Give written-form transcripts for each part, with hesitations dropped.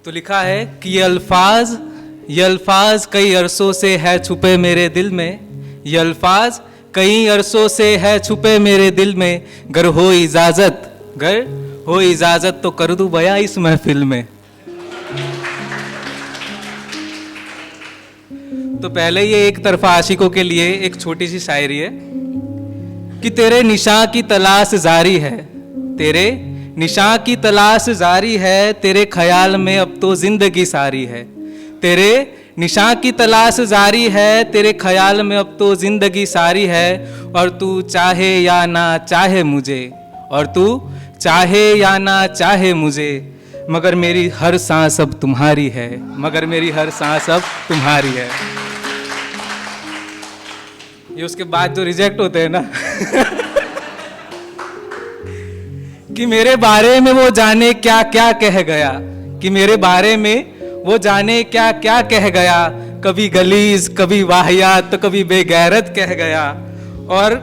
तो लिखा है कि ये अल्फाज कई अरसों से है छुपे मेरे दिल में, ये अल्फाज कई अरसों से है छुपे मेरे दिल में। गर हो इजाजत तो कर दूं बयां इस महफिल में। तो पहले ये एक तरफा आशिकों के लिए एक छोटी सी शायरी है कि तेरे निशां की तलाश जारी है, तेरे निशां की तलाश जारी है, तेरे ख्याल में अब तो जिंदगी सारी है। तेरे निशां की तलाश जारी है, तेरे ख्याल में अब तो जिंदगी सारी है। और तू चाहे या ना चाहे मुझे, और तू चाहे या ना चाहे मुझे, मगर मेरी हर सांस अब तुम्हारी है, मगर मेरी हर सांस अब तुम्हारी है। ये उसके बाद जो रिजेक्ट होते हैं ना कि मेरे बारे में वो जाने क्या क्या कह गया, कि मेरे बारे में वो जाने क्या क्या कह गया। कभी गलीज कभी वाहियात तो कभी बेगैरत कह गया, और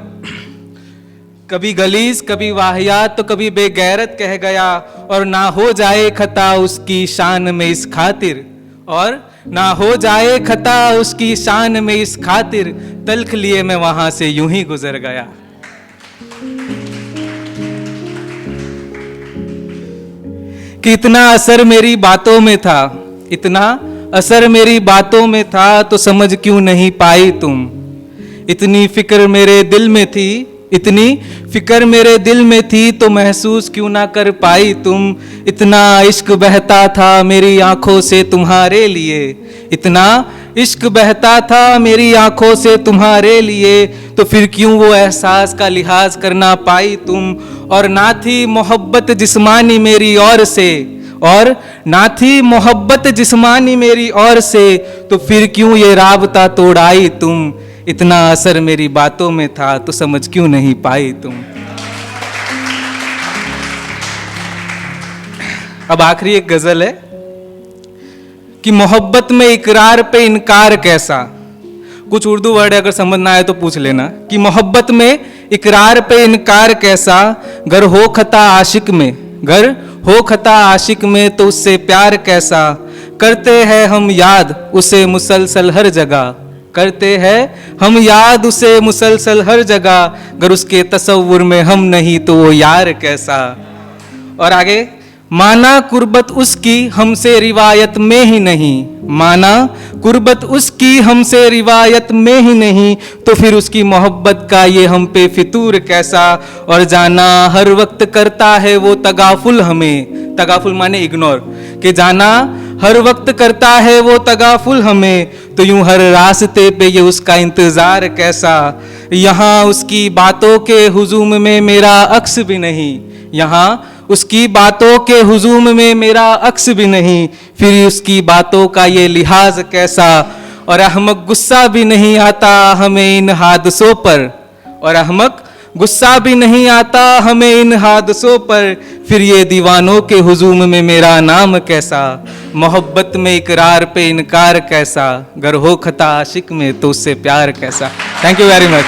कभी गलीज कभी वाहियात तो कभी बेगैरत कह गया। और ना हो जाए खता उसकी शान में इस खातिर, और ना हो जाए खता उसकी शान में इस खातिर, तल्ख लिए मैं वहां से यूं ही गुजर गया। कि इतना असर मेरी बातों में था, इतना असर मेरी बातों में था, तो समझ क्यों नहीं पाई तुम। इतनी फिक्र मेरे दिल में थी, इतनी फिक्र मेरे दिल में थी, तो महसूस क्यों ना कर पाई तुम। इतना इश्क बहता था मेरी आंखों से तुम्हारे लिए, इतना इश्क बहता था मेरी आंखों से तुम्हारे लिए, तो फिर क्यों वो एहसास का लिहाज करना पाई तुम। और ना थी मोहब्बत जिस्मानी मेरी ओर से, और ना थी मोहब्बत जिस्मानी मेरी ओर से, तो फिर क्यों ये राबता तोड़ाई तुम। इतना असर मेरी बातों में था, तो समझ क्यों नहीं पाई तुम। अब आखिरी एक गजल है कि मोहब्बत में इकरार पे इनकार कैसा। कुछ उर्दू वर्ड अगर समझ ना आए तो पूछ लेना। कि मोहब्बत में इकरार पे इनकार कैसा, गर हो खता आशिक में, गर हो खता आशिक में तो उससे प्यार कैसा। करते हैं हम याद उसे मुसलसल हर जगह, करते हैं हम याद उसे मुसलसल हर जगह, गर उसके तसव्वुर में हम नहीं तो वो यार कैसा। और आगे, माना कुर्बत उसकी हमसे रिवायत में ही नहीं, माना कुर्बत उसकी हमसे रिवायत में ही नहीं, तो फिर उसकी मोहब्बत का ये हम पे फितूर कैसा। और जाना हर वक्त करता है वो तगाफुल हमें, तगाफुल माने इग्नोर, कि जाना हर वक्त करता है वो तगाफुल हमें, तो यूं हर रास्ते पे ये उसका इंतजार कैसा। यहाँ उसकी बातों के हुजूम में मेरा अक्स भी नहीं, यहाँ उसकी बातों के हुजूम में मेरा अक्स भी नहीं, फिर उसकी बातों का ये लिहाज कैसा। और अहमक गुस्सा भी नहीं आता हमें इन हादसों पर, और अहमक गुस्सा भी नहीं आता हमें इन हादसों पर, फिर ये दीवानों के हुजूम में मेरा नाम कैसा। मोहब्बत में इकरार पे इनकार कैसा, गर हो खता आशिक में तो उससे प्यार कैसा। Thank you very much.